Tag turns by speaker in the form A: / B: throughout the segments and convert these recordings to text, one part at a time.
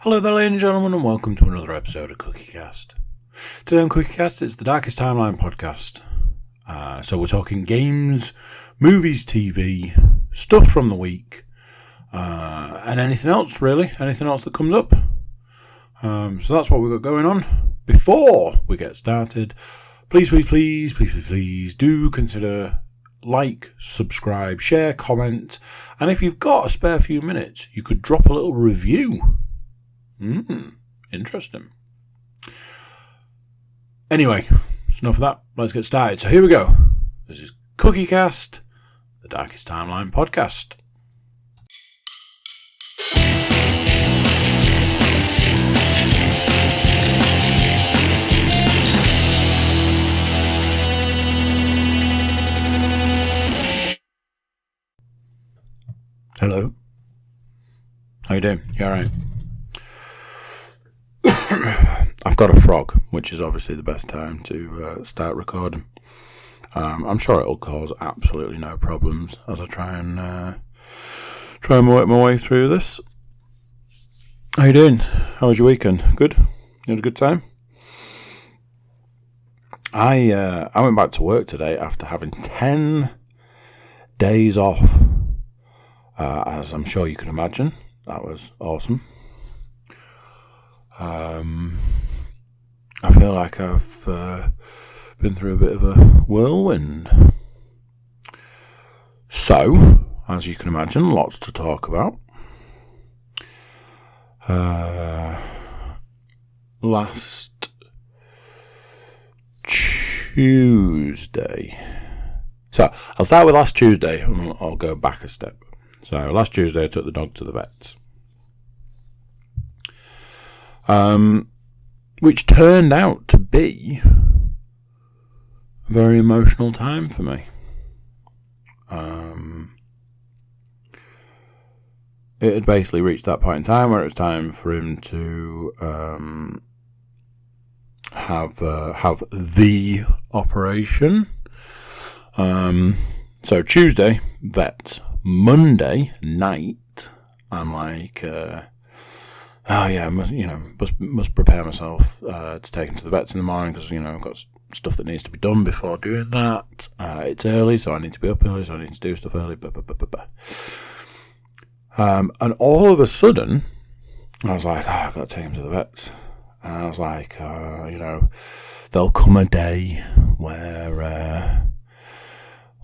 A: Hello there, ladies and gentlemen, and welcome to another episode of CookieCast. Today on CookieCast, it's the Darkest Timeline podcast. So we're talking games, movies, TV, stuff from the week, and anything else, really. Anything else that comes up. So that's what we've got going on. Before we get started, please do consider like, subscribe, share, comment, and if you've got a spare few minutes, you could drop a little review. Interesting. Anyway, that's enough of that. Let's get started. So here we go. This is CookieCast, the Darkest Timeline podcast. Hello. How you doing? You alright? I've got a frog, which is obviously the best time to start recording. I'm sure it'll cause absolutely no problems as I try and work my way through this. How you doing? How was your weekend? Good? You had a good time? I went back to work today after having 10 days off. As I'm sure you can imagine, that was awesome. I feel like I've been through a bit of a whirlwind. So, as you can imagine, lots to talk about. Last Tuesday. So, I'll start with last Tuesday and I'll go back a step. So, last Tuesday I took the dog to the vets. Which turned out to be a very emotional time for me. It had basically reached that point in time where it was time for him to have the operation. So Tuesday, vet. Monday night, I'm like, must prepare myself to take him to the vets in the morning because, I've got stuff that needs to be done before doing that. It's early, so I need to be up early, so I need to do stuff early. And all of a sudden, I was like, I've got to take him to the vets. And I was like, there'll come a day where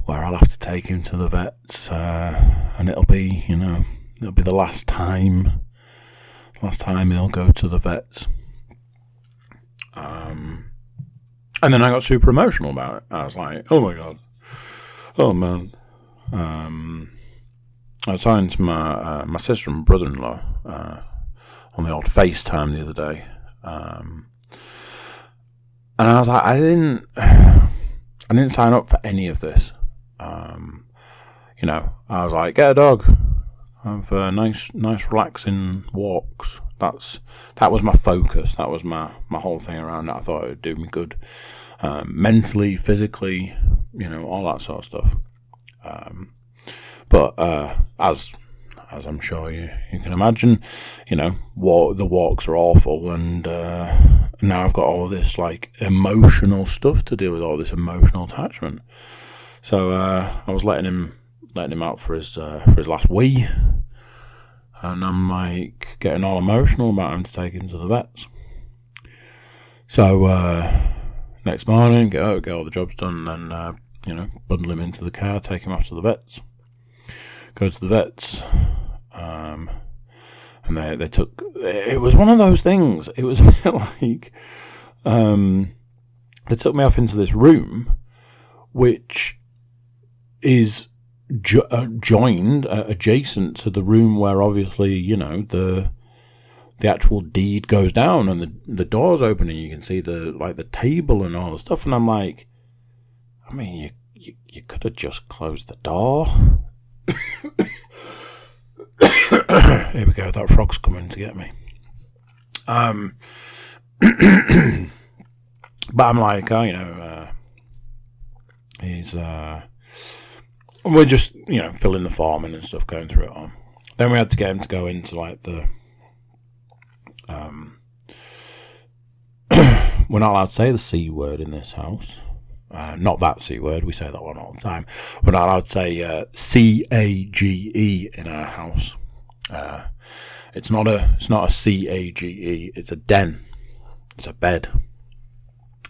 A: I'll have to take him to the vets, and it'll be the last time he'll go to the vets. And then I got super emotional about it. I was like, oh my God. Oh man. I was talking to my sister and brother-in-law on the old FaceTime the other day. And I was like, I didn't sign up for any of this. I was like, get a dog. Have nice relaxing walks. That was my focus. That was my whole thing around it. I thought it would do me good, mentally, physically, all that sort of stuff. But as I'm sure you can imagine, the walks are awful, and now I've got all this like emotional stuff to deal with, all this emotional attachment. So I was letting him out for his last wee. And I'm like getting all emotional about him to take him to the vets. So next morning, get all the jobs done, and then bundle him into the car, take him off to the vets. Go to the vets, and they took. It was one of those things. It was a bit like they took me off into this room, which is joined adjacent to the room where obviously the actual deed goes down, and the doors open and you can see the table and all the stuff, and I'm like, I mean, you could have just closed the door. Here we go, that frog's coming to get me. But I'm like, he's we're just, filling the form in and stuff, going through it all. Then we had to get him to go into like the We're not allowed to say the C word in this house. Not that C word, we say that one all the time. We're not allowed to say C-A-G-E in our house. It's not a C-A-G-E, it's a den. It's a bed.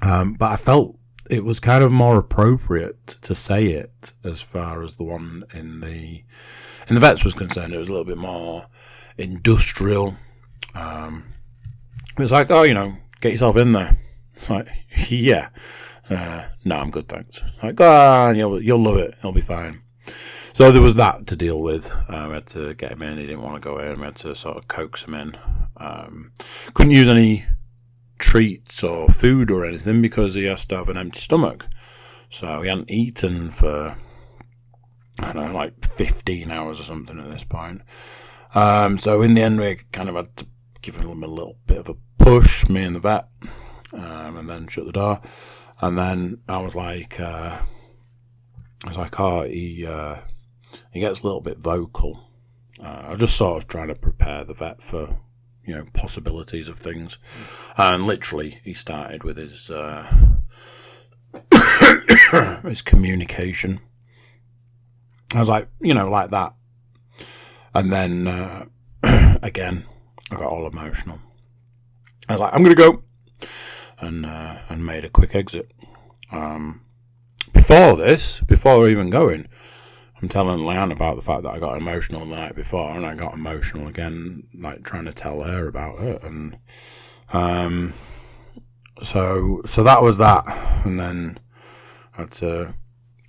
A: But I felt it was kind of more appropriate to say it as far as the one in the vets was concerned. It was a little bit more industrial. It was like, oh, get yourself in there. Like, yeah. No, I'm good, thanks. Like, go on, you'll love it. It'll be fine. So there was that to deal with. We had to get him in. He didn't want to go in. We had to sort of coax him in. Couldn't use any treats or food or anything because he has to have an empty stomach. So he hadn't eaten for, I don't know, like 15 hours or something at this point. So in the end, we kind of had to give him a little bit of a push, me and the vet, and then shut the door. And then I was like, oh, he gets a little bit vocal. I was just sort of trying to prepare the vet for, possibilities of things. And literally, he started with his his communication. I was like, like that. And then, again, I got all emotional. I was like, I'm going to go. And made a quick exit. Before even going, I'm telling Leanne about the fact that I got emotional the night before, and I got emotional again, like trying to tell her about it, and so that was that, and then I had to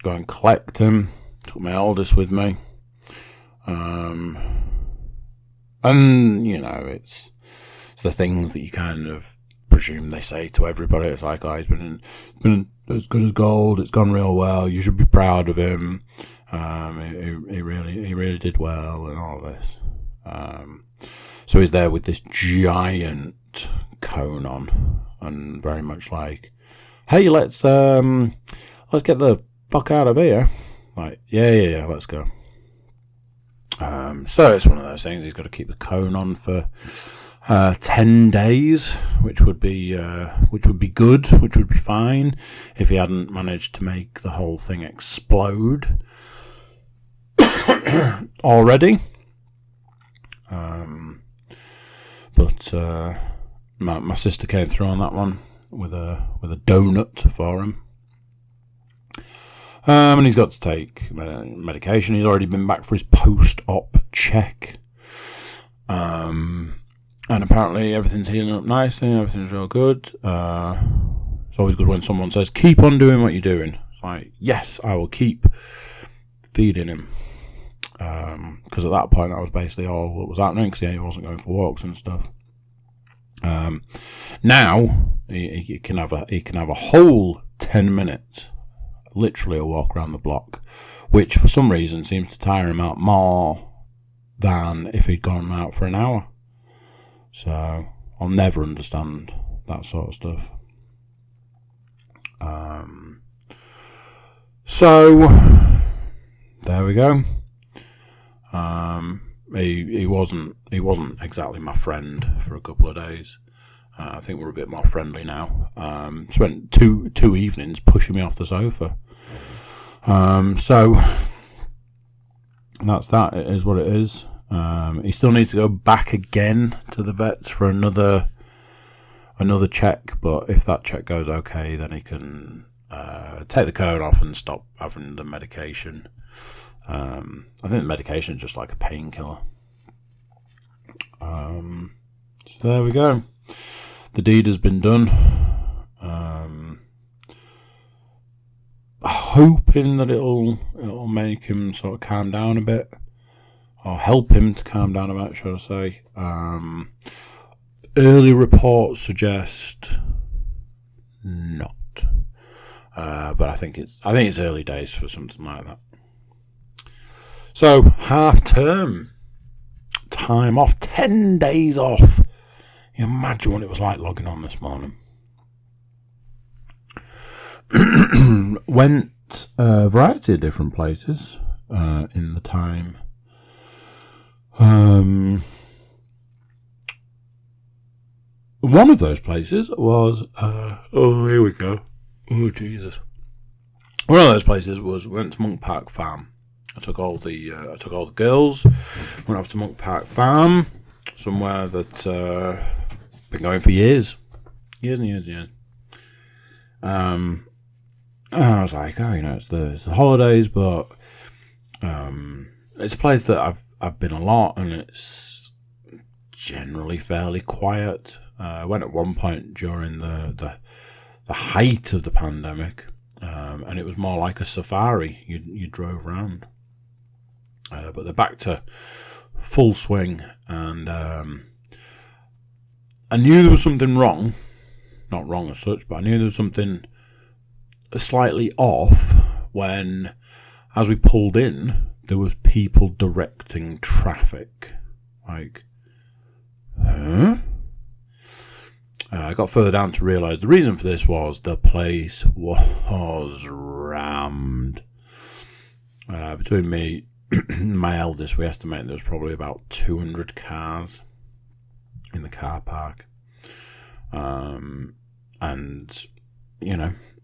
A: go and collect him. Took my oldest with me, and it's the things that you kind of presume they say to everybody. It's like, oh, he's been as good as gold. It's gone real well. You should be proud of him. He really did well, and all this. So he's there with this giant cone on, and very much like, hey, let's get the fuck out of here. Like, yeah, let's go. So it's one of those things. He's got to keep the cone on for 10 days, which would be good, which would be fine if he hadn't managed to make the whole thing explode already. But my sister came through on that one with a donut for him. And he's got to take medication. He's already been back for his post-op check. And apparently everything's healing up nicely, everything's real good. It's always good when someone says, keep on doing what you're doing. It's like, yes, I will keep feeding him. Because at that point, that was basically all that was happening, because he wasn't going for walks and stuff. Now, he can have a whole 10 minutes, literally a walk around the block, which for some reason seems to tire him out more than if he'd gone out for an hour. So I'll never understand that sort of stuff. So there we go. He wasn't exactly my friend for a couple of days. I think we're a bit more friendly now. Spent two evenings pushing me off the sofa. So that's that. It is what it is. He still needs to go back again to the vets for another check, but if that check goes okay, then he can take the cone off and stop having the medication. I think the medication is just like a painkiller. So there we go. The deed has been done. Hoping that it'll make him sort of calm down a bit. Or help him to calm down a bit, should I say. Early reports suggest not. But I think it's early days for something like that. So, half term. Time off. 10 days off. You imagine what it was like logging on this morning. Went a variety of different places in the time. one of those places was, here we go. Oh, Jesus. One of those places was, we went to Monk Park Farm. I took all the girls, went off to Monk Park Farm, somewhere that been going for years and years and years. I was like, it's the holidays, but it's a place that I've been a lot, and it's generally fairly quiet. I went at one point during the height of the pandemic, and it was more like a safari. You drove around. But they're back to full swing, and I knew there was something wrong. Not wrong as such, but I knew there was something slightly off when, as we pulled in, there was people directing traffic. Like, huh? I got further down to realise the reason for this was the place was rammed. Between me and my eldest, we estimate there was probably about 200 cars in the car park. And,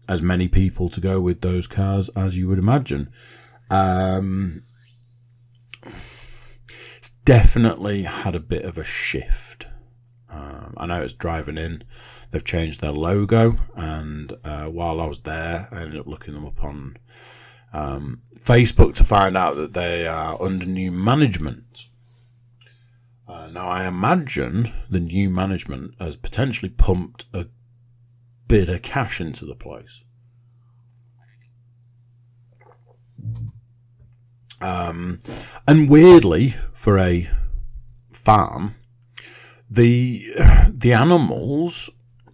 A: as many people to go with those cars as you would imagine. It's definitely had a bit of a shift. I know it's driving in. They've changed their logo, and while I was there, I ended up looking them up on Facebook to find out that they are under new management. Now, I imagine the new management has potentially pumped a bit of cash into the place. And weirdly, for a farm, the animals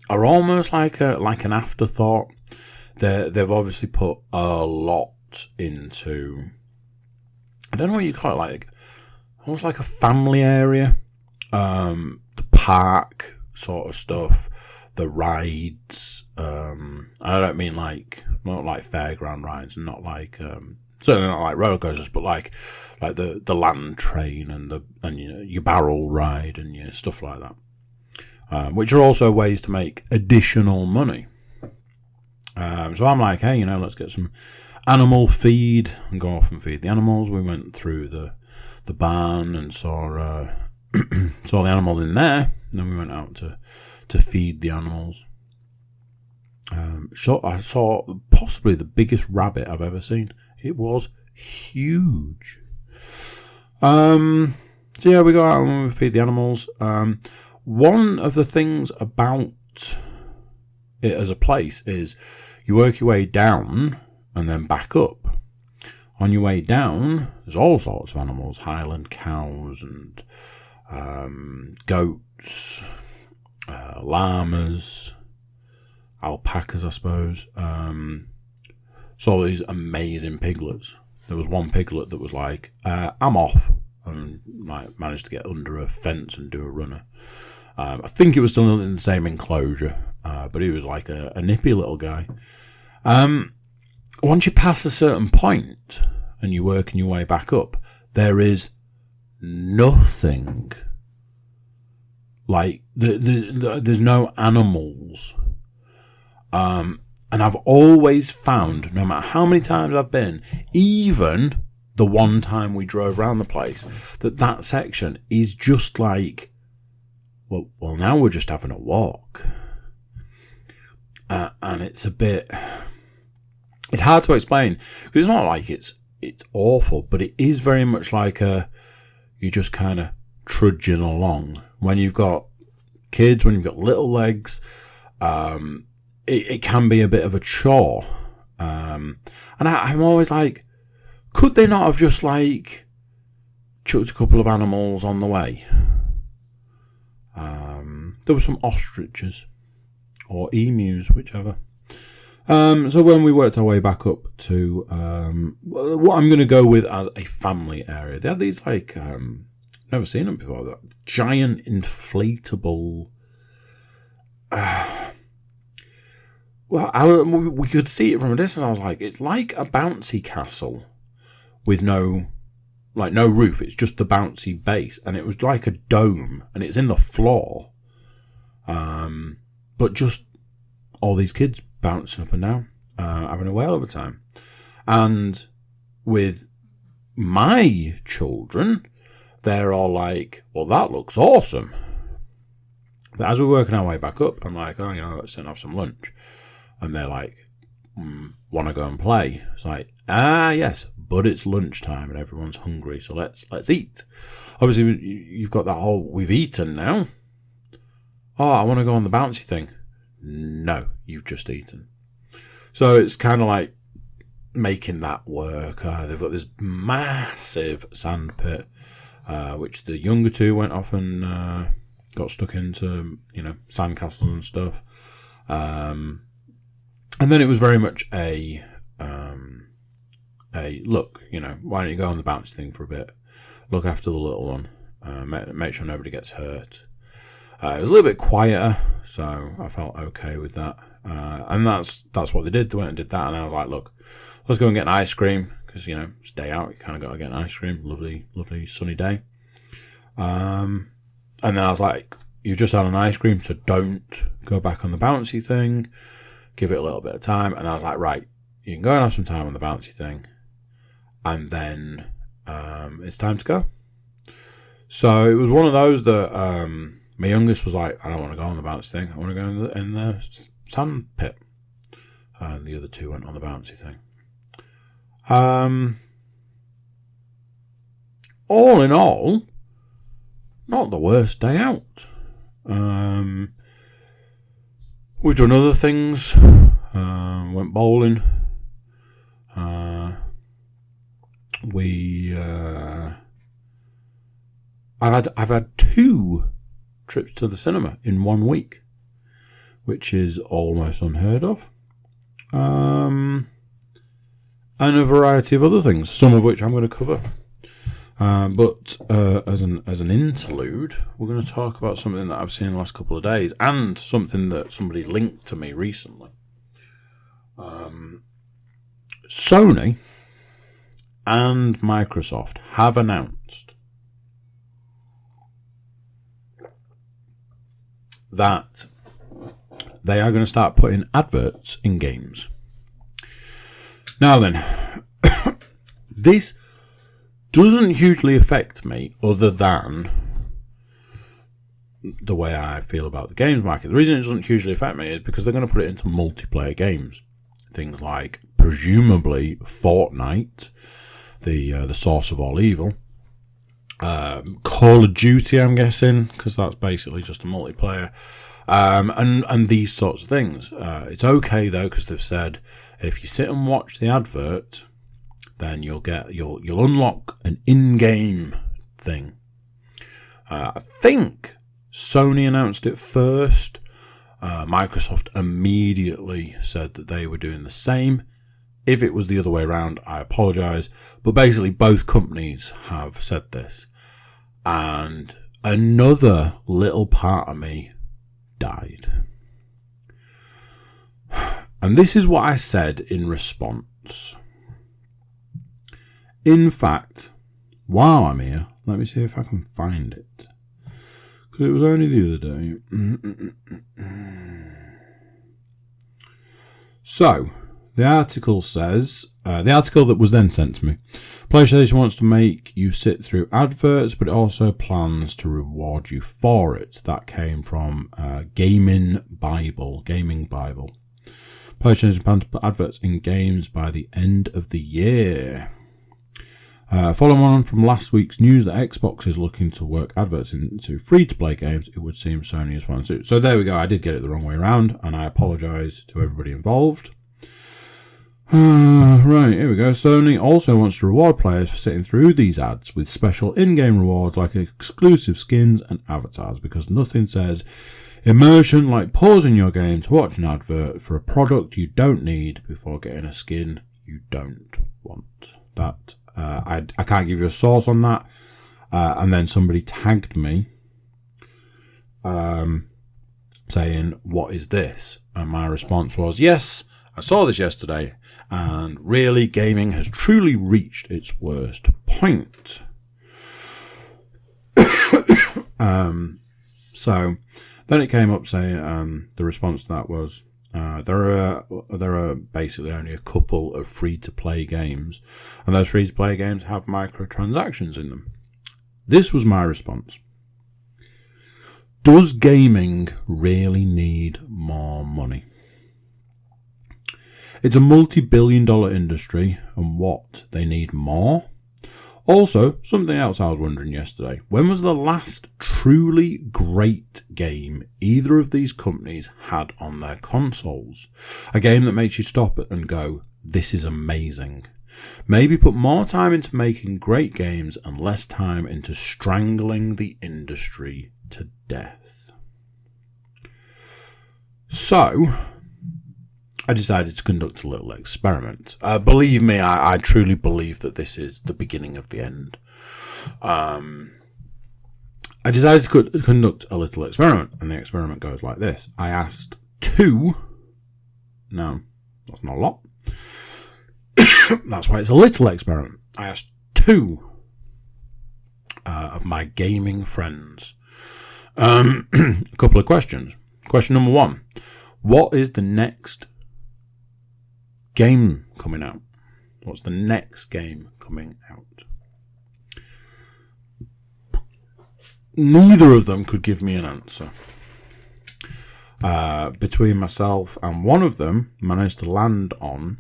A: are almost like an afterthought. They've obviously put a lot into, I don't know what you call it, like almost like a family area, the park sort of stuff, the rides. I don't mean not like fairground rides, and not like certainly not like roller coasters, but like the land train and your barrel ride and your stuff like that, which are also ways to make additional money. So I'm like, hey, let's get some animal feed and go off and feed the animals. We went through the barn and saw saw the animals in there. And then we went out to feed the animals. So I saw possibly the biggest rabbit I've ever seen. It was huge. So yeah, we go out and we feed the animals. One of the things about it as a place is you work your way down and then back up. On your way down, there's all sorts of animals, Highland cows and goats, llamas, alpacas, I suppose. Saw these amazing piglets. There was one piglet that was like, I'm off, and managed to get under a fence and do a runner. I think it was still in the same enclosure, but he was like a nippy little guy. Once you pass a certain point and you're working your way back up, there is nothing. Like, there's no animals. And I've always found, no matter how many times I've been, even the one time we drove around the place, that section is just like, well, now we're just having a walk. And it's a bit, it's hard to explain, because it's not like it's awful, but it is very much like you're just kind of trudging along. When you've got kids, when you've got little legs, it can be a bit of a chore. And I'm always like, could they not have just like chucked a couple of animals on the way? There were some ostriches or emus, whichever. So when we worked our way back up to what I'm going to go with as a family area, they had these like, never seen them before, that giant inflatable. We could see it from a distance. I was like, it's like a bouncy castle with no roof. It's just the bouncy base, and it was like a dome, and it's in the floor. But just all these kids bouncing up and down, having a whale of a time. And with my children, they're all like, well, that looks awesome. But as we're working our way back up, I'm like, oh, let's sit and have some lunch. And they're like, want to go and play? It's like, yes, but it's lunchtime and everyone's hungry, so let's eat. Obviously, you've got that whole, we've eaten now. Oh, I want to go on the bouncy thing. No, you've just eaten. So it's kind of like making that work. They've got this massive sand pit, which the younger two went off and got stuck into, sandcastles and stuff. And then it was very much a look, why don't you go on the bouncy thing for a bit? Look after the little one. Make sure nobody gets hurt. It was a little bit quieter, so I felt okay with that. And that's what they did. They went and did that, and I was like, look, let's go and get an ice cream, because, it's day out, you kind of got to get an ice cream. Lovely, lovely sunny day. And then I was like, you've just had an ice cream, so don't go back on the bouncy thing. Give it a little bit of time. And I was like, right, you can go and have some time on the bouncy thing, and then it's time to go. So it was one of those that my youngest was like, I don't want to go on the bouncy thing. I want to go in the sand pit. And the other two went on the bouncy thing. All in all, not the worst day out. We've done other things. Went bowling. I've had 2 trips to the cinema in 1 week, which is almost unheard of. And a variety of other things, some of which I'm going to cover. But as an interlude, we're going to talk about something that I've seen in the last couple of days, and something that somebody linked to me recently. Sony and Microsoft have announced that they are going to start putting adverts in games. Now then, this doesn't hugely affect me, other than the way I feel about the games market. The reason it doesn't hugely affect me is because they're going to put it into multiplayer games. Things like, presumably, Fortnite, the source of all evil. Call of Duty, I'm guessing, because that's basically just a multiplayer. And these sorts of things. It's okay, though, because they've said, if you sit and watch the advert, then you'll unlock an in-game thing. I think Sony announced it first. Microsoft immediately said that they were doing the same. If it was the other way around, I apologise. But basically, both companies have said this. And another little part of me died. And this is what I said in response. In fact, while I'm here, let me see if I can find it. Because it was only the other day. So, the article says, the article that was then sent to me, PlayStation wants to make you sit through adverts, but it also plans to reward you for it. That came from Gaming Bible. PlayStation plans to put adverts in games by the end of the year. Following on from last week's news that Xbox is looking to work adverts into free-to-play games, it would seem Sony is fine too. So there we go. I did get it the wrong way around, and I apologise to everybody involved. Right, here we go. Sony also wants to reward players for sitting through these ads with special in-game rewards like exclusive skins and avatars, because nothing says immersion like pausing your game to watch an advert for a product you don't need before getting a skin you don't want. That I can't give you a source on that. And then somebody tagged me saying, what is this? And my response was, yes, I saw this yesterday, and really gaming has truly reached its worst point. So Then it came up saying the response to that was there are basically only a couple of free-to-play games, and those free-to-play games have microtransactions in them. This was my response. Does gaming really need more money? It's a multi-billion-dollar industry, and what, they need more? Also, something else I was wondering yesterday. When was the last truly great game either of these companies had on their consoles? A game that makes you stop and go, this is amazing. Maybe put more time into making great games and less time into strangling the industry to death. So, I decided to conduct a little experiment. Believe me, I truly believe that this is the beginning of the end. I decided to conduct a little experiment, and the experiment goes like this. I asked no, that's not a lot. That's why it's a little experiment. I asked two of my gaming friends a couple of questions. Question number one, what is the next game coming out? What's the next game coming out? Neither of them could give me an answer. Between myself and one of them managed to land on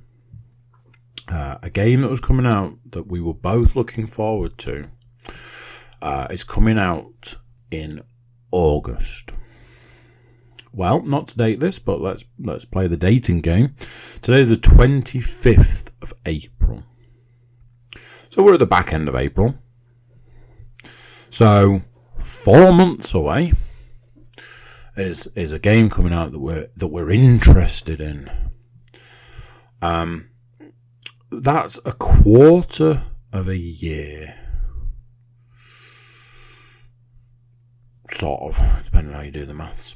A: a game that was coming out that we were both looking forward to. It's coming out in August. Well, not to date this, but let's play the dating game. Today's the 25th of April. So we're at the back end of April. So 4 months away is a game coming out that we're interested in. That's a quarter of a year. Sort of, depending on how you do the maths.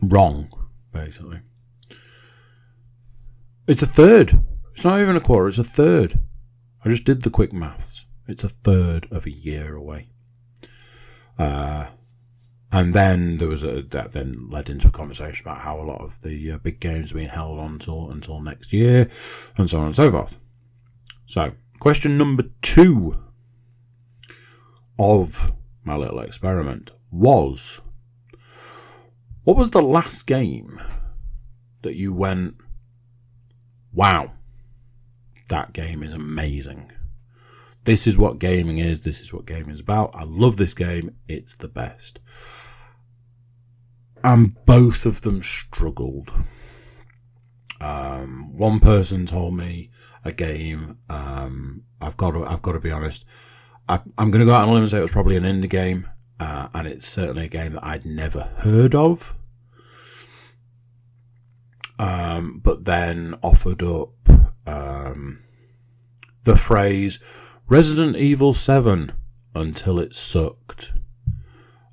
A: Wrong, basically. It's a third. It's not even a quarter, it's a third. I just did the quick maths. It's a third of a year away. And then that then led into a conversation about how a lot of the big games are being held on until next year, and so on and so forth. So, question number 2 of my little experiment was, what was the last game that you went, wow, that game is amazing. This is what gaming is. This is what gaming is about. I love this game. It's the best. And both of them struggled. One person told me a game. I've got to be honest. I'm going to go out on a limb and say it was probably an indie game, and it's certainly a game that I'd never heard of. But then offered up the phrase Resident Evil 7 until it sucked,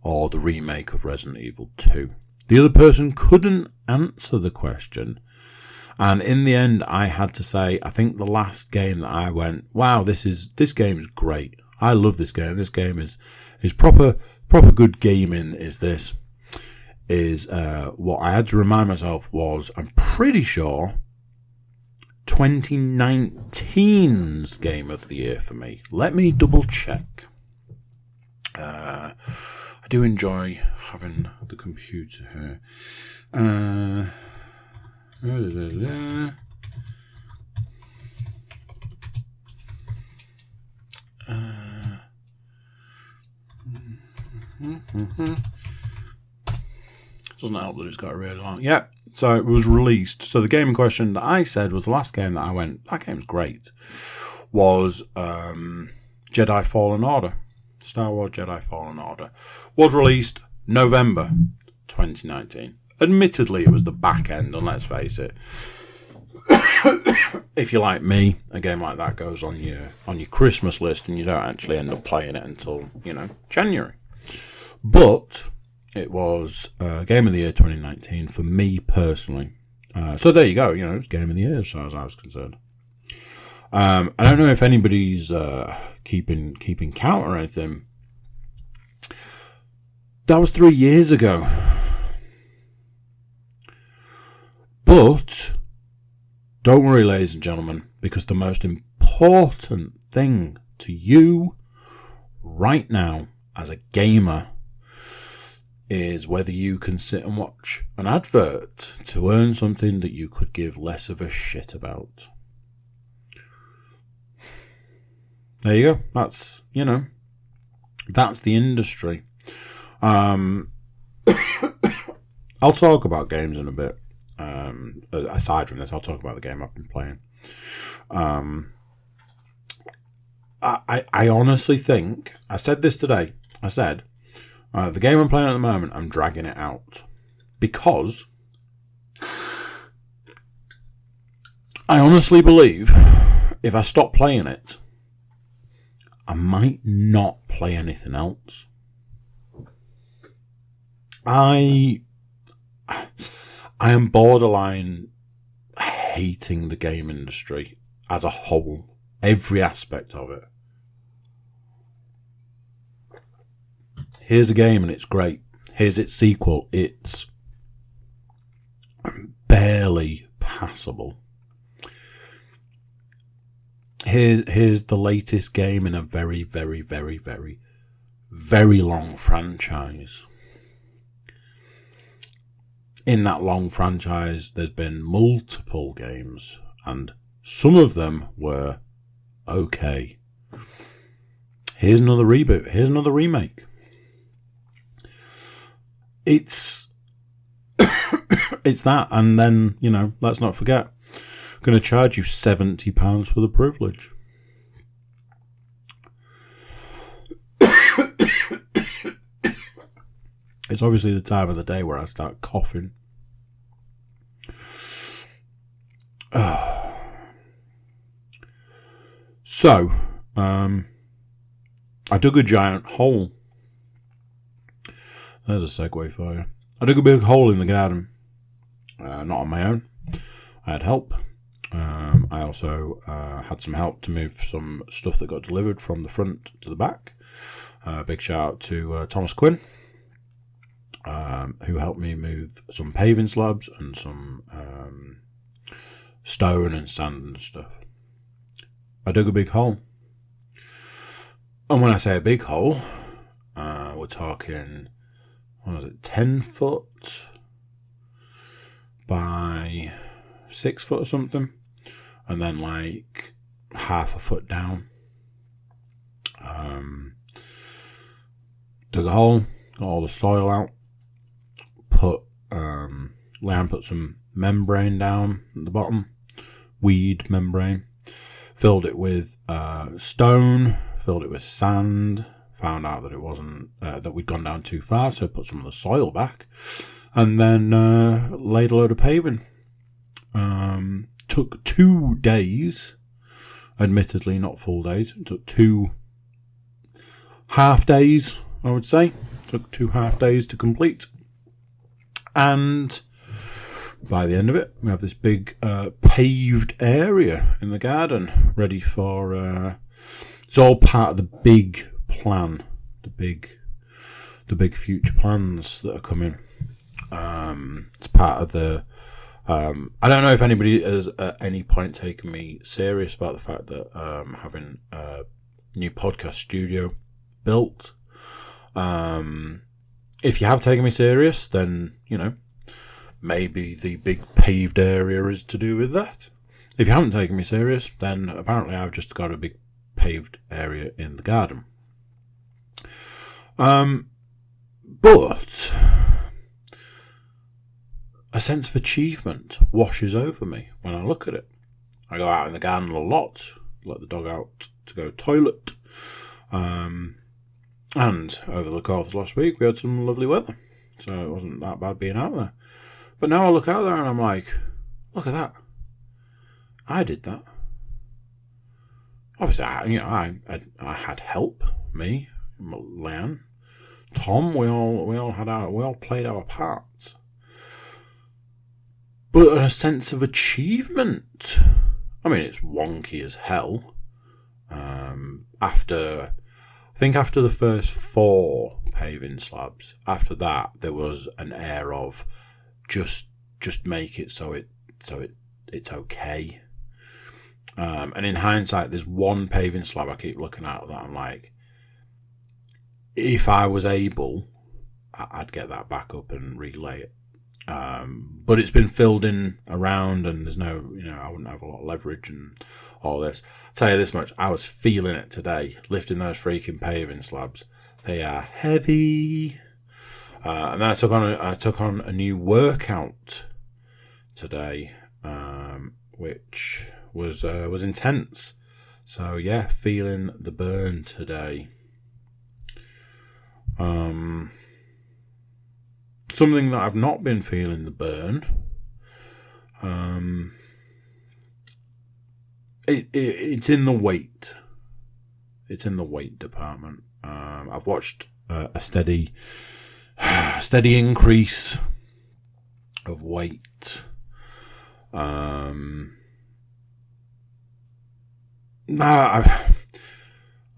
A: or the remake of Resident Evil 2. The other person couldn't answer the question, and in the end I had to say, I think the last game that I went, wow, this game's great. I love this game. This game is proper good gaming. Is what I had to remind myself was, I'm pretty sure 2019's game of the year for me. Let me double check. I do enjoy having the computer here. Doesn't help that it's got a really long. Yeah, so it was released. So the game in question that I said was the last game that I went, that game's great, was Jedi Fallen Order. Star Wars Jedi Fallen Order. Was released November 2019. Admittedly, it was the back end, and let's face it, if you're like me, a game like that goes on your Christmas list, and you don't actually end up playing it until, January. But it was Game of the Year 2019 for me personally. So there you go. It was Game of the Year as far as I was concerned. I don't know if anybody's keeping count or anything. That was 3 years ago. But don't worry, ladies and gentlemen, because the most important thing to you right now as a gamer is whether you can sit and watch an advert to earn something that you could give less of a shit about. There you go. That's the industry. I'll talk about games in a bit. Aside from this, I'll talk about the game I've been playing. I honestly think, I said this today, I said, the game I'm playing at the moment, I'm dragging it out. Because I honestly believe if I stop playing it, I might not play anything else. I am borderline hating the game industry as a whole. Every aspect of it. Here's a game and it's great. Here's its sequel. It's barely passable. Here's the latest game in a very, very, very, very, very long franchise. In that long franchise, there's been multiple games, and some of them were okay. Here's another reboot. Here's another remake. It's that, and then, let's not forget, I'm going to charge you £70 for the privilege. It's obviously the time of the day where I start coughing. So, I dug a giant hole. There's a segue for you. I dug a big hole in the garden. Not on my own. I had help. I also had some help to move some stuff that got delivered from the front to the back. Big shout out to Thomas Quinn, who helped me move some paving slabs and some stone and sand and stuff. I dug a big hole. And when I say a big hole, we're talking, 10 foot by 6 foot or something, and then like half a foot down. Dug a hole, got all the soil out, Leanne put some membrane down at the bottom, weed membrane, filled it with stone, filled it with sand, found out that it wasn't, that we'd gone down too far, so put some of the soil back, and then laid a load of paving. Took 2 days, admittedly not full days, it took 2 half days, I would say. Took 2 half days to complete. And by the end of it, we have this big paved area in the garden ready for... it's all part of the big plan, the big future plans that are coming. It's part of the... I don't know if anybody has at any point taken me serious about the fact that having a new podcast studio built. If you have taken me serious, then, maybe the big paved area is to do with that. If you haven't taken me serious, then apparently I've just got a big paved area in the garden. But a sense of achievement washes over me when I look at it. I go out in the garden a lot, let the dog out to go toilet. And over the course of last week, we had some lovely weather. So it wasn't that bad being out there. But now I look out there and I'm like, look at that. I did that. Obviously, I had help. Me, Leanne, Tom, we all played our parts. But a sense of achievement. I mean, it's wonky as hell. After the first 4 paving slabs, after that there was an air of just make it so it it's okay. And in hindsight, there's one paving slab I keep looking at that I'm like, if I was able, I'd get that back up and relay it. But it's been filled in around, and there's no, I wouldn't have a lot of leverage and all this. I'll tell you this much, I was feeling it today, lifting those freaking paving slabs. They are heavy. And then I took on a new workout today, which was intense. So yeah, feeling the burn today. Something that I've not been feeling the burn. It's in the weight. It's in the weight department. I've watched a steady increase of weight. I've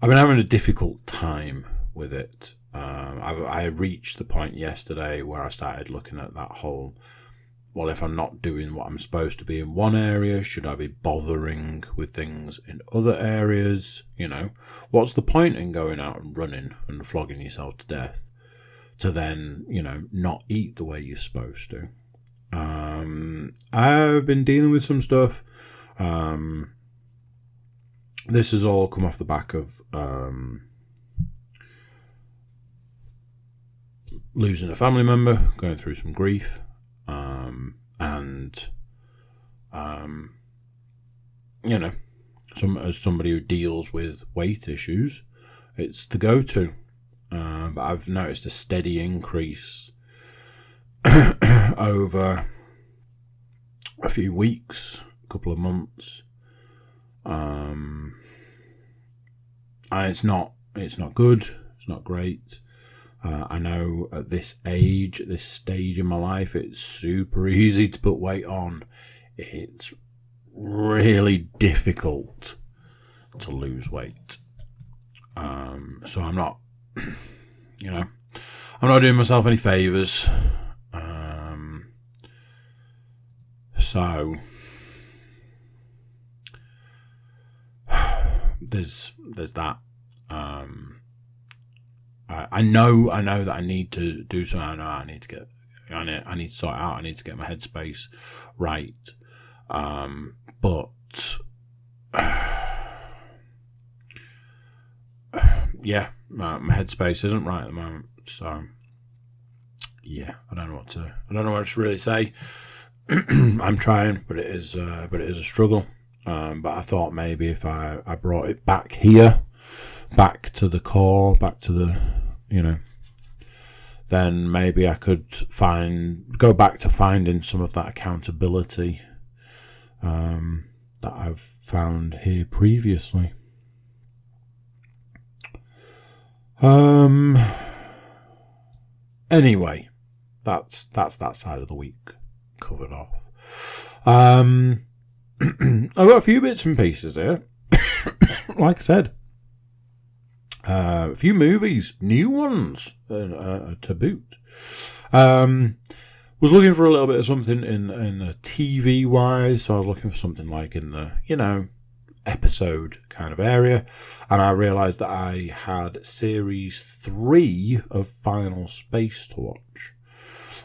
A: been having a difficult time with it. I reached the point yesterday where I started looking at that whole, well, if I'm not doing what I'm supposed to be in one area, should I be bothering with things in other areas? What's the point in going out and running and flogging yourself to death to then, not eat the way you're supposed to? I've been dealing with some stuff. This has all come off the back of losing a family member, going through some grief, and as somebody who deals with weight issues, it's the go-to. But I've noticed a steady increase over a few weeks, a couple of months, and it's not good. It's not great. I know at this age, at this stage in my life, it's super easy to put weight on. It's really difficult to lose weight. So I'm not, I'm not doing myself any favours. So there's that. I know that I need to do something. I know I need to sort it out. I need to get my headspace right. But yeah, my headspace isn't right at the moment. So yeah, I don't know what to really say. I'm trying, but it is a struggle. But I thought maybe if I brought it back here, back to the core, back to the, then maybe I could go back to finding some of that accountability that I've found here previously. Anyway, that's that side of the week covered off. I've got a few bits and pieces here. Like I said, a few movies, new ones to boot. Was looking for a little bit of something in TV wise, so I was looking for something like in the episode kind of area, and I realised that I had series 3 of Final Space to watch.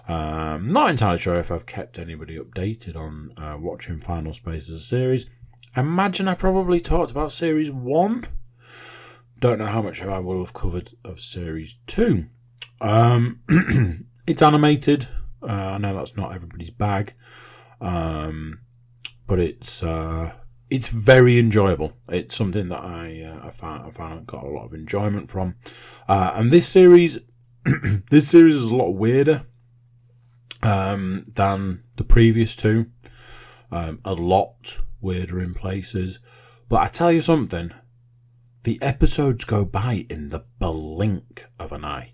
A: Not entirely sure if I've kept anybody updated on watching Final Space as a series. I imagine I probably talked about series 1. Don't know how much I will have covered of series 2. It's animated. I know that's not everybody's bag, but it's very enjoyable. It's something that I found got a lot of enjoyment from, and this series is a lot weirder than the previous two. A lot weirder in places, but I tell you something. The episodes go by in the blink of an eye.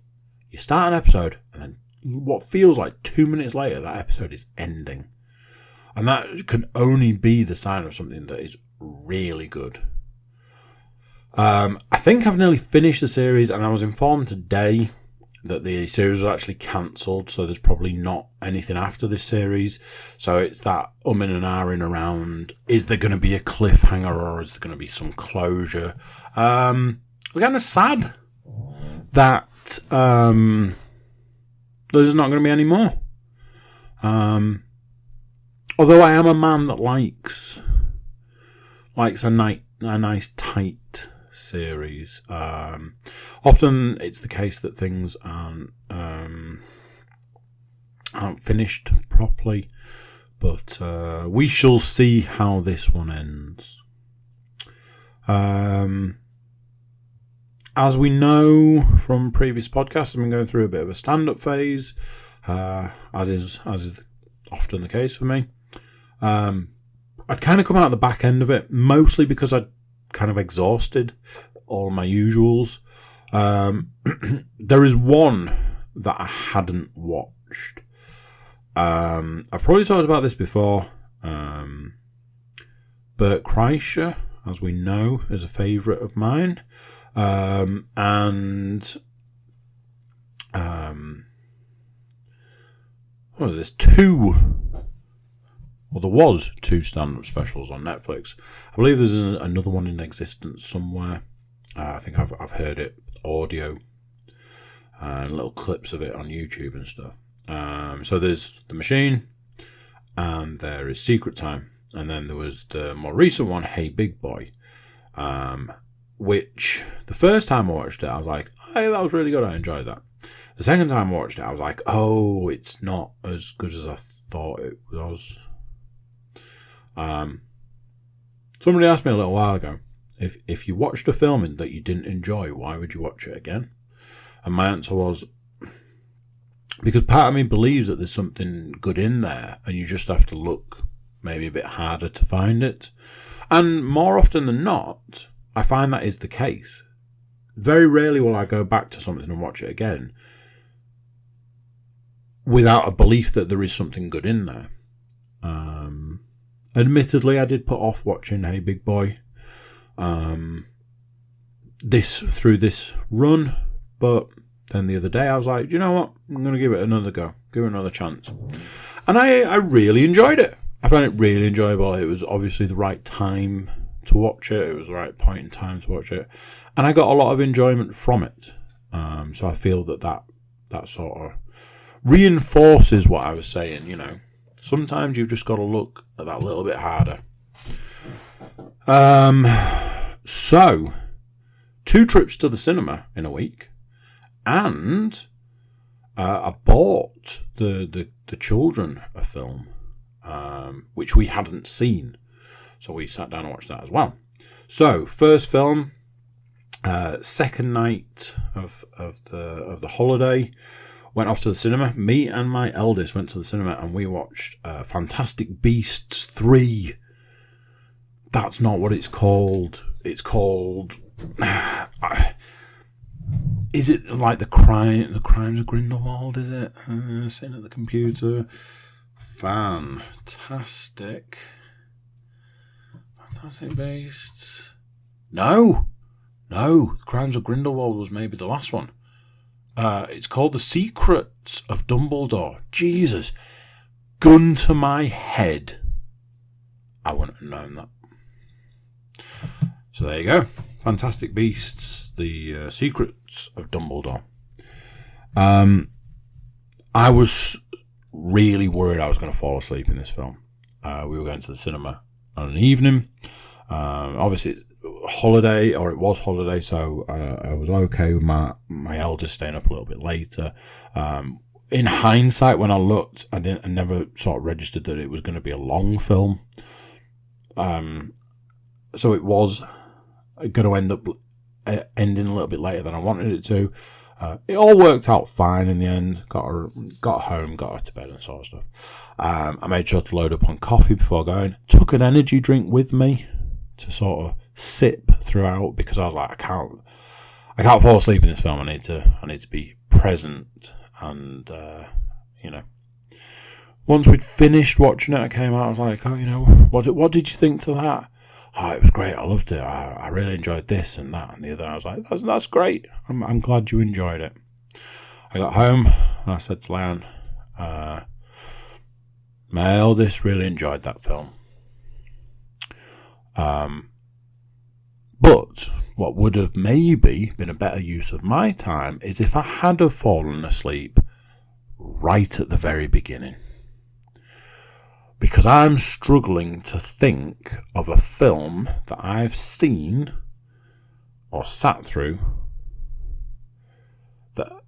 A: You start an episode, and then what feels like 2 minutes later, that episode is ending. And that can only be the sign of something that is really good. I think I've nearly finished the series, and I was informed today that the series was actually cancelled, so there's probably not anything after this series. So it's that in and ahhing around, is there going to be a cliffhanger or is there going to be some closure? I'm kind of sad that there's not going to be any more. Although I am a man that likes a nice tight series. Often it's the case that things aren't finished properly, but we shall see how this one ends. As we know from previous podcasts, I've been going through a bit of a stand-up phase, as is often the case for me. I'd kind of come out the back end of it, mostly because I'd kind of exhausted all my usuals. There is one that I hadn't watched. I've probably talked about this before. Bert Kreischer, as we know, is a favourite of mine. What is this? There was two stand-up specials on Netflix. I believe there's another one in existence somewhere. I think I've heard it audio and little clips of it on YouTube and stuff. So there's The Machine, and there is Secret Time, and then there was the more recent one, Hey Big Boy, which the first time I watched it, I was like, hey, that was really good. I enjoyed that. The second time I watched it, I was like, oh, it's not as good as I thought it was. Somebody asked me a little while ago, if you watched a film that you didn't enjoy, why would you watch it again? And my answer was, because part of me believes that there's something good in there, and you just have to look maybe a bit harder to find it. And more often than not, I find that is the case. Very rarely will I go back to something and watch it again without a belief that there is something good in there. Admittedly, I did put off watching Hey Big Boy through this run, but then the other day I was like, do you know what? I'm going to give it another go, give it another chance. And I really enjoyed it. I found it really enjoyable. It was obviously the right time to watch it. It was the right point in time to watch it. And I got a lot of enjoyment from it. So I feel that sort of reinforces what I was saying, you know. Sometimes you've just got to look at that little bit harder. So, 2 trips to the cinema in a week. And I bought the children a film, which we hadn't seen. So we sat down and watched that as well. So, first film, second night of the holiday, went off to the cinema. Me and my eldest went to the cinema and we watched Fantastic Beasts 3. That's not what it's called. It's called... is it like the Crimes of Grindelwald, is it? Sitting at the computer. Fantastic Beasts. No. Crimes of Grindelwald was maybe the last one. It's called The Secrets of Dumbledore. Jesus. Gun to my head. I wouldn't have known that. So there you go. Fantastic Beasts, The Secrets of Dumbledore. I was really worried I was going to fall asleep in this film. We were going to the cinema on an evening. Obviously, it's holiday, or it was holiday, so I was okay with my eldest staying up a little bit later. In hindsight, when I looked, I never sort of registered that it was going to be a long film. So it was going to end up ending a little bit later than I wanted it to. It all worked out fine in the end. Got home, got her to bed and sort of stuff. I made sure to load up on coffee before going. Took an energy drink with me to sort of sip throughout, because I was like, I can't fall asleep in this film. I need to be present. And once we'd finished watching it, I came out. I was like, what did you think to that? Oh, it was great. I loved it. I really enjoyed this and that and the other. I was like, that's great. I'm glad you enjoyed it. I got home and I said to Leanne, my eldest really enjoyed that film. But what would have maybe been a better use of my time is if I had have fallen asleep right at the very beginning. Because I'm struggling to think of a film that I've seen or sat through that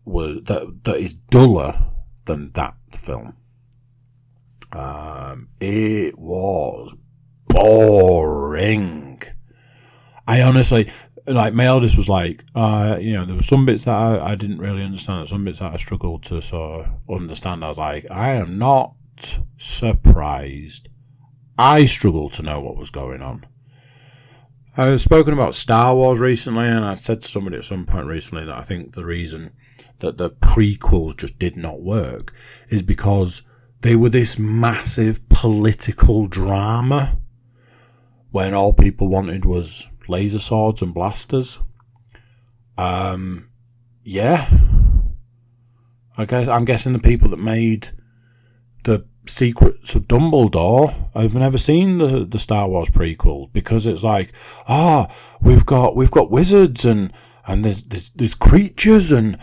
A: is duller than that film. It was boring. I honestly, like, my eldest was like, there were some bits that I didn't really understand, some bits that I struggled to sort of understand. I was like, I am not surprised. I struggled to know what was going on. I was spoken about Star Wars recently, and I said to somebody at some point recently that I think the reason that the prequels just did not work is because they were this massive political drama when all people wanted was laser swords and blasters. Yeah. I'm guessing the people that made the Secrets of Dumbledore have never seen the Star Wars prequels, because it's like, we've got wizards and there's creatures and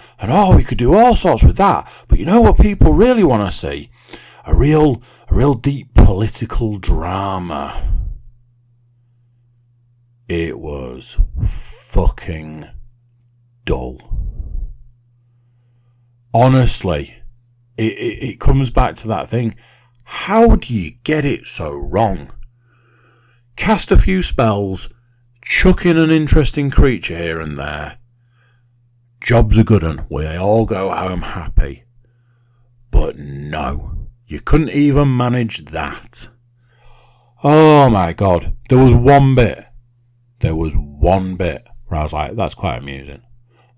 A: we could do all sorts with that. But you know what people really want to see? A real deep political drama. It was fucking dull. Honestly, it comes back to that thing. How do you get it so wrong? Cast a few spells, chuck in an interesting creature here and there. Job's a good one. We all go home happy. But no, you couldn't even manage that. Oh my God. There was one bit where I was like, that's quite amusing.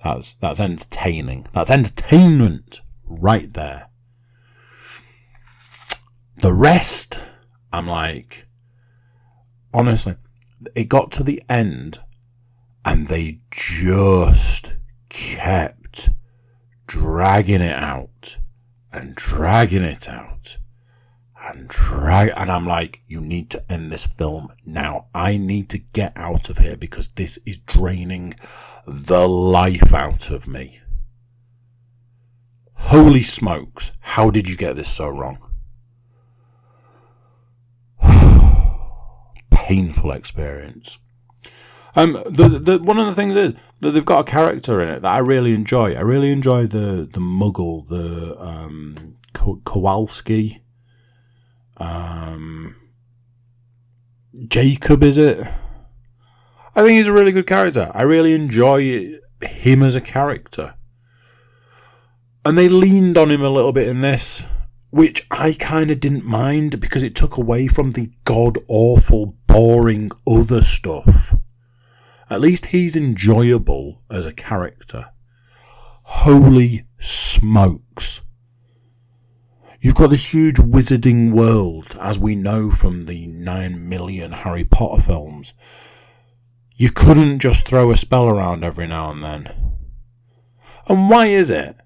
A: That's entertaining. That's entertainment right there. The rest, I'm like, honestly, it got to the end and they just kept dragging it out and dragging it out and I'm like, you need to end this film now. I need to get out of here because this is draining the life out of me. Holy smokes, how did you get this so wrong? Painful experience. One of the things is that they've got a character in it that I really enjoy. I really enjoy the Muggle, the Kowalski. Jacob, is it? I think he's a really good character. I really enjoy him as a character. And they leaned on him a little bit in this, which I kind of didn't mind because it took away from the god-awful, boring other stuff. At least he's enjoyable as a character. Holy smokes. You've got this huge wizarding world, as we know from the 9 million Harry Potter films. You couldn't just throw a spell around every now and then. And why is it?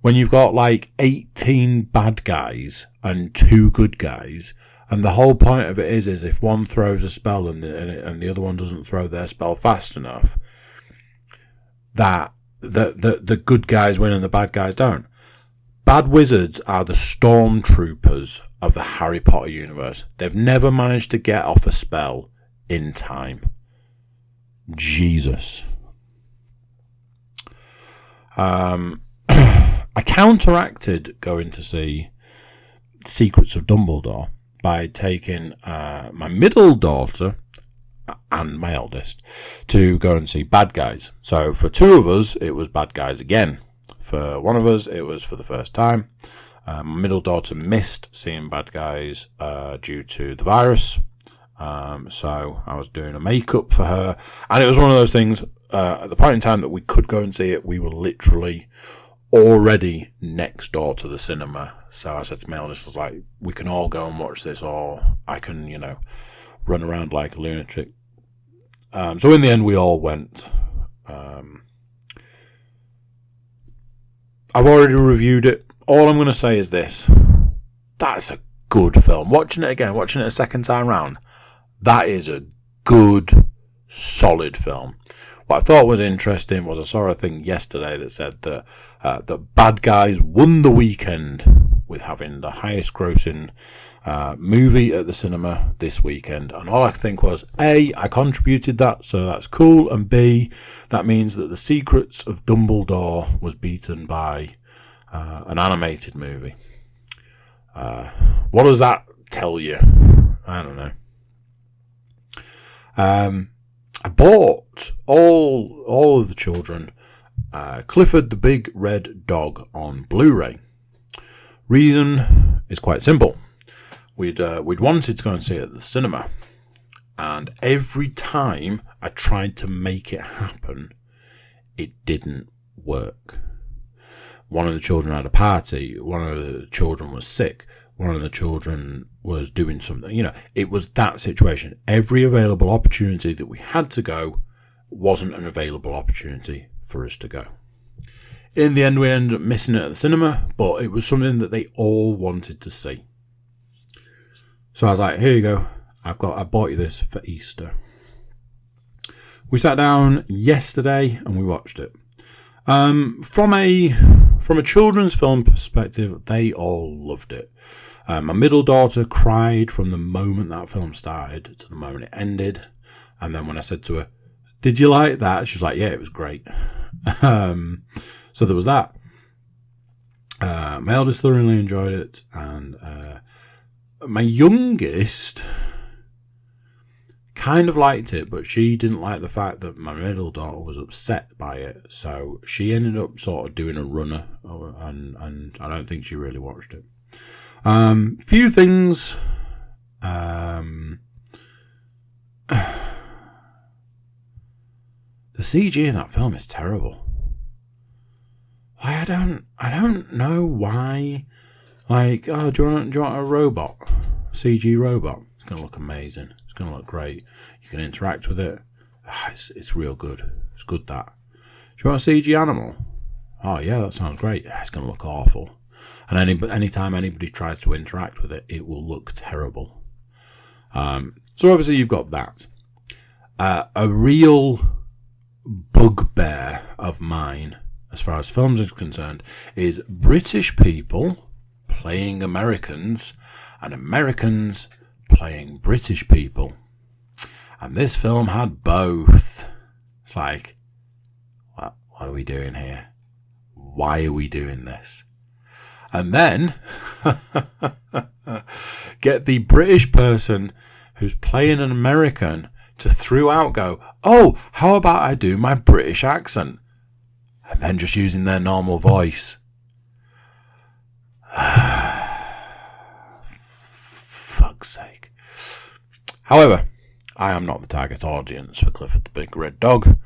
A: When you've got like 18 bad guys and 2 good guys, and the whole point of it is if one throws a spell and the other one doesn't throw their spell fast enough, that the good guys win and the bad guys don't. Bad wizards are the stormtroopers of the Harry Potter universe. They've never managed to get off a spell in time. Jesus. I counteracted going to see Secrets of Dumbledore by taking my middle daughter and my eldest to go and see Bad Guys. So for 2 of us, it was Bad Guys again. For 1 of us, it was for the first time. My middle daughter missed seeing Bad Guys due to the virus. So I was doing a makeup for her. And it was one of those things, at the point in time that we could go and see it, we were literally already next door to the cinema. So I said to my eldest, I was like, we can all go and watch this, or I can, run around like a lunatic. So in the end, we all went. I've already reviewed it. All I'm going to say is this. That's a good film. Watching it a second time round, that is a good, solid film. What I thought was interesting was I saw a thing yesterday that said that the Bad Guys won the weekend with having the highest grossing movie at the cinema this weekend. And all I could think was, A, I contributed that, so that's cool, and B, that means that The Secrets of Dumbledore was beaten by an animated movie. What does that tell you? I don't know. I bought all of the children Clifford the Big Red Dog on Blu-ray. Reason is quite simple. We'd wanted to go and see it at the cinema, and every time I tried to make it happen, it didn't work. One of the children had a party, one of the children was sick, one of the children was doing something. You know, it was that situation. Every available opportunity that we had to go wasn't an available opportunity for us to go. In the end, we ended up missing it at the cinema, but it was something that they all wanted to see. So I was like, here you go. I bought you this for Easter. We sat down yesterday and we watched it. From a children's film perspective, they all loved it. My middle daughter cried from the moment that film started to the moment it ended. And then when I said to her, did you like that? She was like, yeah, it was great. So there was that. My eldest thoroughly enjoyed it. And my youngest kind of liked it, but she didn't like the fact that my middle daughter was upset by it. So she ended up sort of doing a runner, and I don't think she really watched it. Few things. The CG in that film is terrible. I don't know why. Like, oh, do you want a robot? CG robot? It's going to look amazing. It's going to look great. You can interact with it. It's real good. It's good, that. Do you want a CG animal? Oh, yeah, that sounds great. It's going to look awful. And anytime anybody tries to interact with it, it will look terrible. So obviously you've got that. A real bugbear of mine, as far as films is concerned, is British people playing Americans and Americans playing British people. And this film had both. It's like, what are we doing here? Why are we doing this? And then get the British person who's playing an American to throughout go, oh, how about I do my British accent? And then just using their normal voice. Fuck's sake. However, I am not the target audience for Clifford the Big Red Dog.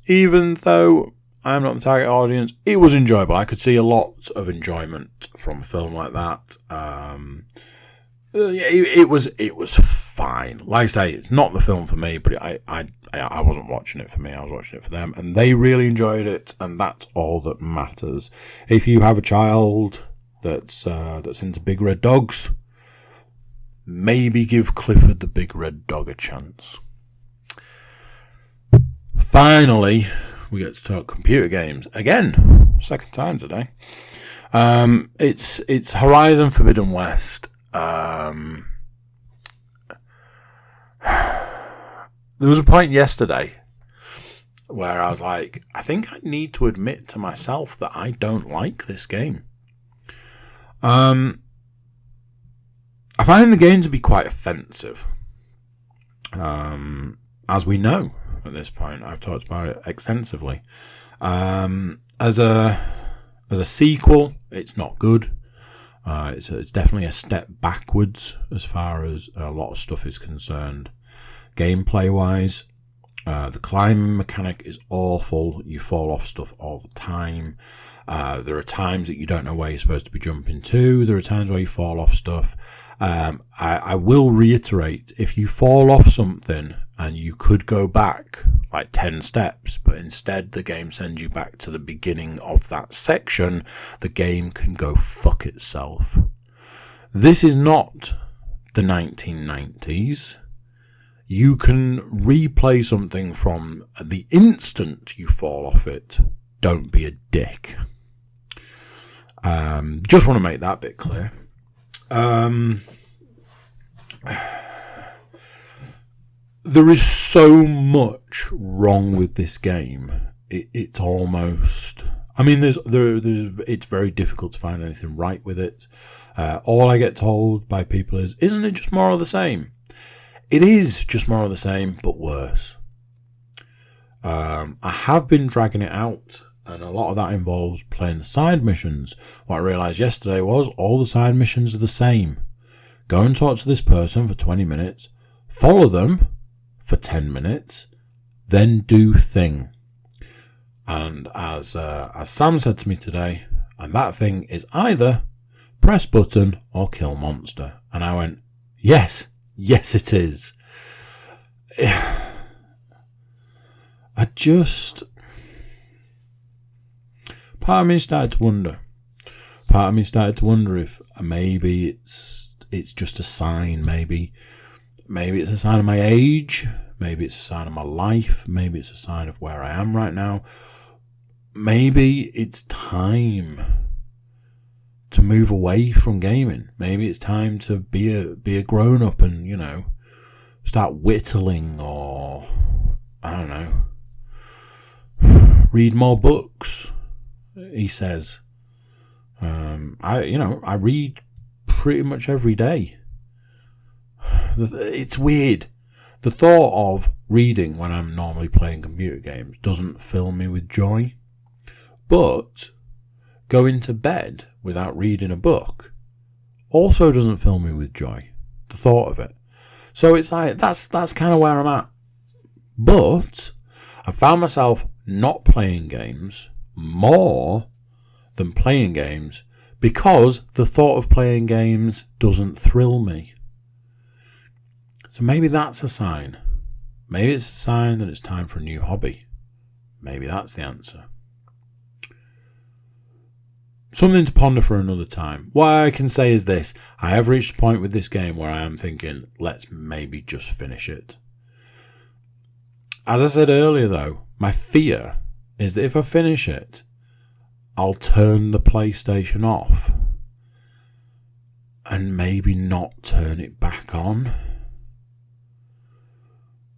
A: Even though I'm not the target audience, it was enjoyable. I could see a lot of enjoyment from a film like that. It was fine. Like I say, it's not the film for me, but I wasn't watching it for me. I was watching it for them, and they really enjoyed it, and that's all that matters. If you have a child that's into big red dogs, maybe give Clifford the Big Red Dog a chance. Finally, we get to talk computer games again. Second time today. It's Horizon Forbidden West. There was a point yesterday where I was like, I think I need to admit to myself that I don't like this game. I find the game to be quite offensive. As we know at this point, I've talked about it extensively. As a sequel, it's not good. It's definitely a step backwards as far as a lot of stuff is concerned. Gameplay wise, the climbing mechanic is awful. You fall off stuff all the time. There are times that you don't know where you're supposed to be jumping to. There are times where you fall off stuff. I will reiterate, if you fall off something and you could go back like 10 steps, but instead the game sends you back to the beginning of that section. The game can go fuck itself. This is not the 1990s. You can replay something from the instant you fall off it. Don't be a dick. Just want to make that bit clear. There is so much wrong with this game. It's almost... I mean, it's very difficult to find anything right with it. All I get told by people is, isn't it just more of the same? It is just more of the same, but worse. I have been dragging it out, and a lot of that involves playing the side missions. What I realised yesterday was all the side missions are the same. Go and talk to this person for 20 minutes, follow them for 10 minutes, then do thing. And as Sam said to me today, and that thing is either press button or kill monster. And I went, yes it is. Part of me started to wonder. Part of me started to wonder if maybe it's just a sign. Maybe it's a sign of my age. Maybe it's a sign of my life. Maybe it's a sign of where I am right now. Maybe it's time to move away from gaming. Maybe it's time to be a grown up and, start whittling, or I don't know, read more books. He says, I read pretty much every day. It's weird. The thought of reading when I'm normally playing computer games doesn't fill me with joy. But going to bed without reading a book also doesn't fill me with joy. The thought of it. So it's like, that's kind of where I'm at. But I found myself not playing games more than playing games because the thought of playing games doesn't thrill me. So maybe that's a sign. Maybe it's a sign that it's time for a new hobby. Maybe that's the answer. Something to ponder for another time. What I can say is this. I have reached a point with this game where I am thinking, let's maybe just finish it. As I said earlier though, my fear is that if I finish it, I'll turn the PlayStation off and maybe not turn it back on.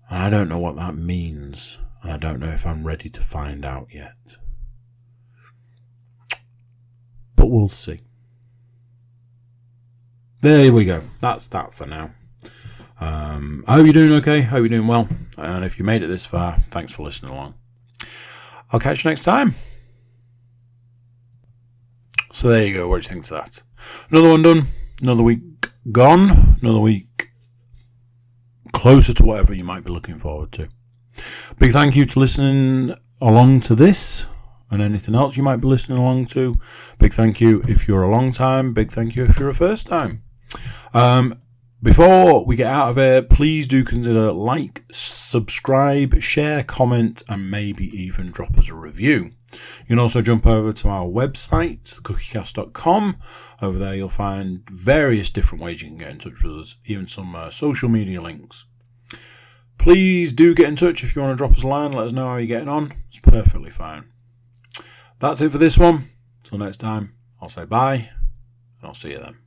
A: And I don't know what that means, and I don't know if I'm ready to find out yet. But we'll see. There we go. That's that for now. I hope you're doing okay. Hope you're doing well. And if you made it this far, thanks for listening along. I'll catch you next time. So there you go. What do you think of that? Another one done. Another week gone. Another week closer to whatever you might be looking forward to. Big thank you to listening along to this and anything else you might be listening along to. Big thank you if you're a long time. Big thank you if you're a first time. Before we get out of here, please do consider like, subscribe, share, comment, and maybe even drop us a review. You can also jump over to our website, cookiecast.com. Over there you'll find various different ways you can get in touch with us, even some social media links. Please do get in touch if you want to drop us a line. Let us know how you're getting on. It's perfectly fine. That's it for this one. Till next time, I'll say bye, and I'll see you then.